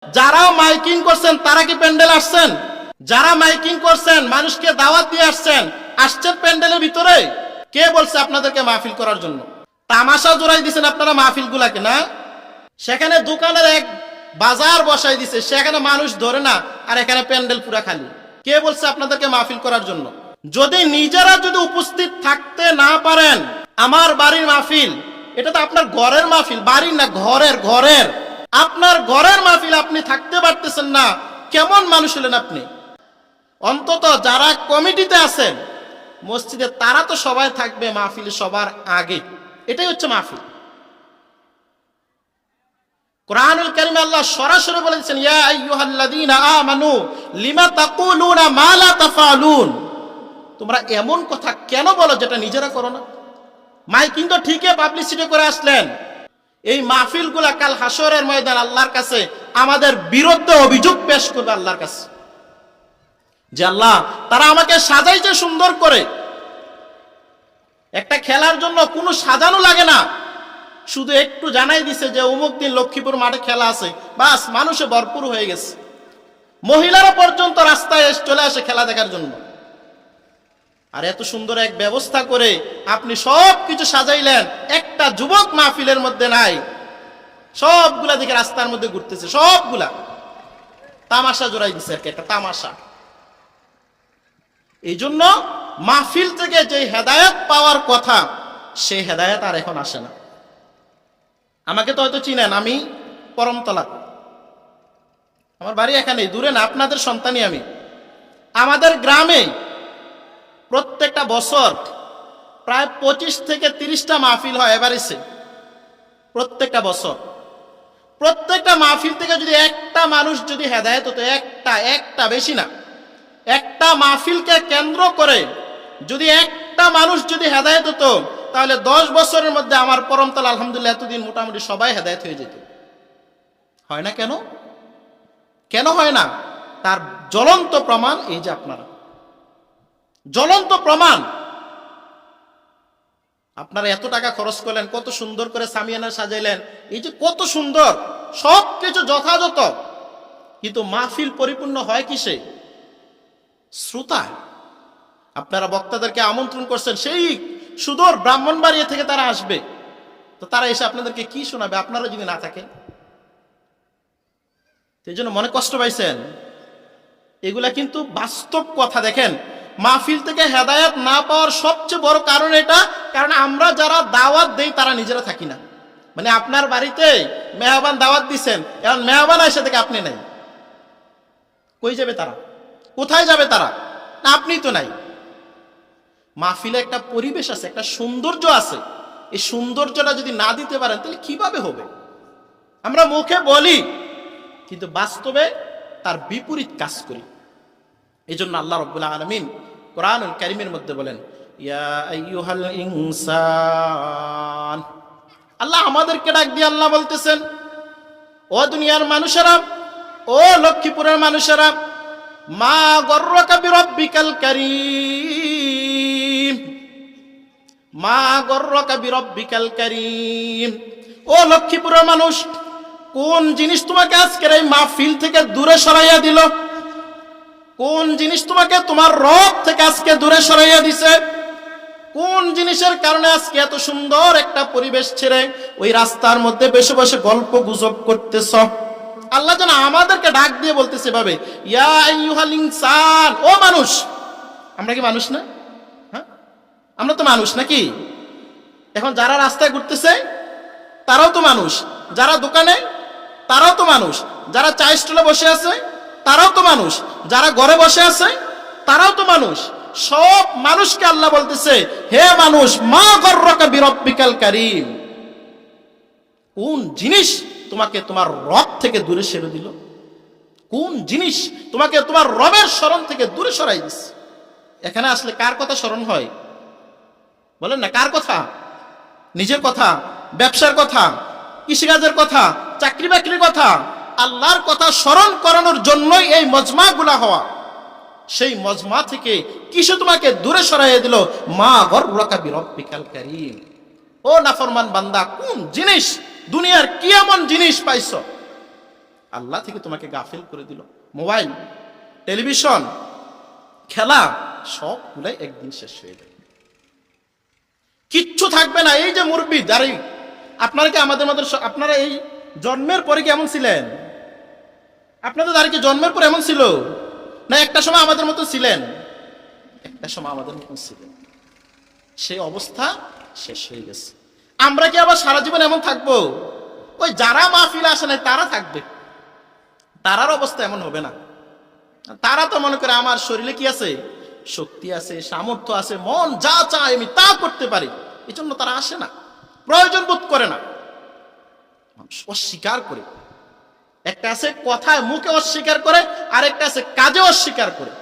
যারা মাইকিং করছেন তারা কি প্যান্ডেল আসছেন? যারা মাইকিং করছেন মানুষকে দাওয়াত দিয়ে আসছেন প্যান্ডেলের ভিতরে? কে বলছে আপনাদেরকে মাহফিল করার জন্য? তামাশা জোড়াই দিছেন আপনারা মাহফিল গুলাকে না? সেখানে দোকানের এক বাজার বসাই দিছে, সেখানে মানুষ ধরে না, আর এখানে প্যান্ডেল পুরা খালি। কে বলছে আপনাদেরকে মাহফিল করার জন্য? যদি নিজেরা যদি উপস্থিত থাকতে না পারেন, আমার বাড়ির মাহফিল, এটা তো আপনার ঘরের মাহফিল, বাড়ির না, ঘরের আপনার ঘরের মাহফিল, আপনি থাকতে পারতেছেন না, কেমন মানুষ হলেন আপনি? অন্তত যারা কমিটিতে আছেন মসজিদে, তারা তো সবাই থাকবে মাহফিল সবার আগে। এটাই হচ্ছে মাহফিল। কোরআনুল কারীমে আল্লাহ সরাসরি বলেছেন, ইয়া আইয়ুহাল্লাযীনা আমানু লিমা তাকুলুনা মা লা তাফআলুন। তোমরা এমন কথা কেন বলো যেটা নিজেরা করো না? মাইকিং তো ঠিকই পাবলিসিটি করে আসলেন, এই মাহফিলগুলা কাল হাসরের ময়দান আল্লাহর কাছে আমাদের বিরুদ্ধে অভিযোগ পেশ করবে আল্লাহর কাছে, যে আল্লাহ, তারা আমাকে সাজাইছে সুন্দর করে। একটা খেলার জন্য কোনো সাজানো লাগে না, শুধু একটু জানাই দিছে যে অমুক দিন লক্ষ্মীপুর মাঠে খেলা আছে, বাস মানুষে ভরপুর হয়ে গেছে। মহিলারা পর্যন্ত রাস্তায় চলে আসে খেলা দেখার জন্য। আর এত সুন্দর এক ব্যবস্থা করে আপনি সব কিছু সাজাইলেন, একটা যুবক মাহফিলের মধ্যে নাই, সবগুলা দেখে রাস্তার মধ্যে ঘুরতেছে, সবগুলা তামাশা জোড়াই দিছে, একটা তামাশা। এই জন্য মাহফিল থেকে যে হেদায়েত পাওয়ার কথা, সেই হেদায়েত আর এখন আসে না। আমাকে তো হয়তো চিনেন, আমি পরমতলা, আমার বাড়ি এখানেই, দূরে না, আপনাদের সন্তানই আমি। আমাদের গ্রামে প্রত্যেকটা বছর প্রায় 25 থেকে 30টা মাহফিল হয় এভারেজে, প্রত্যেকটা বছর। প্রত্যেকটা মাহফিল থেকে যদি একটা মানুষ যদি হেদায়েত হতো, একটা বেশি না, একটা মাহফিলকে কেন্দ্র করে যদি একটা মানুষ যদি হেদায়েত হতো, তাহলে 10 বছরের মধ্যে আমার পরমতলা আলহামদুলিল্লাহ এতদিন মোটামুটি সবাই হেদায়েত হয়ে যেত। হয় না কেন? কেন হয় না? তার জ্বলন্ত প্রমাণ এই যে আপনারা, জ্বলন্ত প্রমাণ। আপনারা এত টাকা খরচ করলেন, কত সুন্দর করে সামিয়ানা সাজাইলেন, এই যে কত সুন্দর, সব কিছু যথাযথ, কিন্তু মাহফিল পরিপূর্ণ হয় কিসে? শ্রোতা। আপনারা বক্তাদেরকে আমন্ত্রণ করছেন, সেই সুদূর ব্রাহ্মণবাড়িয়া থেকে তারা আসবে, তো তারা এসে আপনাদেরকে কি শোনাবে আপনারা যদি না থাকেন? এই জন্য মনে কষ্ট পাইছেন, এগুলা কিন্তু বাস্তব কথা। দেখেন, মাহফিল থেকে হেদায়েত না পাওয়ার সবচেয়ে বড় কারণ এটা, কারণ আমরা যারা দাওয়াত দেই তারা নিজেরা থাকি না। মানে আপনার বাড়িতে মেহমান দাওয়াত দিচ্ছেন, এখন মেহমান এসে থেকে আপনি নাই, কই যাবে তারা? কোথায় যাবে তারা? না, আপনি তো নাই। মাহফিলে একটা পরিবেশ আছে, একটা সৌন্দর্য আছে, এই সৌন্দর্যটা যদি না দিতে পারেন তাহলে কিভাবে হবে? আমরা মুখে বলি কিন্তু বাস্তবে তার বিপরীত কাজ করি। এই জন্য আল্লাহ রাব্বুল আলামিন কোরআনুল কারীমের মধ্যে বলেন, ইয়া আইয়ুহাল ইনসান। আল্লাহ আমাদেরকে ডাক দিয়ে আল্লাহ বলতেছেন, ও দুনিয়ার মানুষেরা, ও লক্ষ্মীপুরের মানুষেরা, মা গররাকা বিরব্বিকাল কারীম, মা গররাকা বিরব্বিকাল কারীম। ও লক্ষ্মীপুরের মানুষ, কোন জিনিস তোমাকে আজকের এই মাহফিল থেকে দূরে সরাইয়া দিল? কোন জিনিস তোমাকে তোমার রব থেকে আজকে দূরে সরাইয়া দিছে? কোন জিনিসের কারণে আজকে এত সুন্দর একটা পরিবেশ ছেড়ে ওই রাস্তার মধ্যে বসে বসে গল্প গুজব করতেছ? আল্লাহ যেন আমাদেরকে ডাক দিয়ে বলতেছে ভাবে, ইয়া আইয়ুহাল ইনসান, ও মানুষ। আমরা কি মানুষ না? হ্যাঁ, আমরা তো মানুষ নাকি? এখন যারা রাস্তায় ঘুরতেছে তারাও তো মানুষ, যারা দোকানে তারাও তো মানুষ, যারা চা স্টলে বসে আছে তারাও তো মানুষ, যারা ঘরে বসে আছে তারাও তো মানুষ। সব মানুষকে আল্লাহ বলতেছে, হে মানুষ, মা গররাকা বিরব্বিকাল কারীম। কোন জিনিস তোমাকে তোমার রব থেকে দূরে সরিয়ে দিল? কোন জিনিস তোমাকে তোমার রবের স্মরণ থেকে দূরে সরাই দিচ্ছে? এখানে আসলে কার কথা স্মরণ হয় বলেন না? কার কথা? নিজের কথা, ব্যবসার কথা, কৃষিকাজের কথা, চাকরি বাকরির কথা? আল্লাহর কথা স্মরণ করানোর জন্যই এই মজমা গুলা হওয়া। সেই মজমা থেকে কিসে তোমাকে দূরে সরাইয়া দিল? মা গররাকা বিরব্বিকাল কারীম। ও নাফরমান বান্দা, কোন জিনিস, দুনিয়ার কি এমন জিনিস পাইছো আল্লাহ থেকে তোমাকে গাফিল করে দিল। মোবাইল, টেলিভিশন, খেলা সবগুলাই একদিন শেষ হয়ে যাবে, কিচ্ছু থাকবে না। এই যে মুরব্বি দাঁড়ি, আপনারা কি আমাদের মতো, আপনারা এই জন্মের পরে কি এমন ছিলেন? আপনাদের দাঁড়ি কি জন্মের পর এমন ছিল না একটা সময় আমাদের মতো ছিলেন? একটা সময় আমাদের মতো ছিলেন, সেই অবস্থা শেষ হয়ে গেছে। আমরা কি আবার সারা জীবন এমন থাকবো? ওই যারা মাহফিলে আসে নাই তারা থাকবে, তারার অবস্থা এমন হবে না। তারা তো মনে করে আমার শরীরে কি আছে, শক্তি আছে, সামর্থ্য আছে, মন যা চায় আমি তা করতে পারি, এই জন্য তারা আসে না, প্রয়োজন বোধ করে না, অস্বীকার করে। একটা আছে কথায় মুখে অস্বীকার করে, আর একটা আছে কাজে অস্বীকার করে।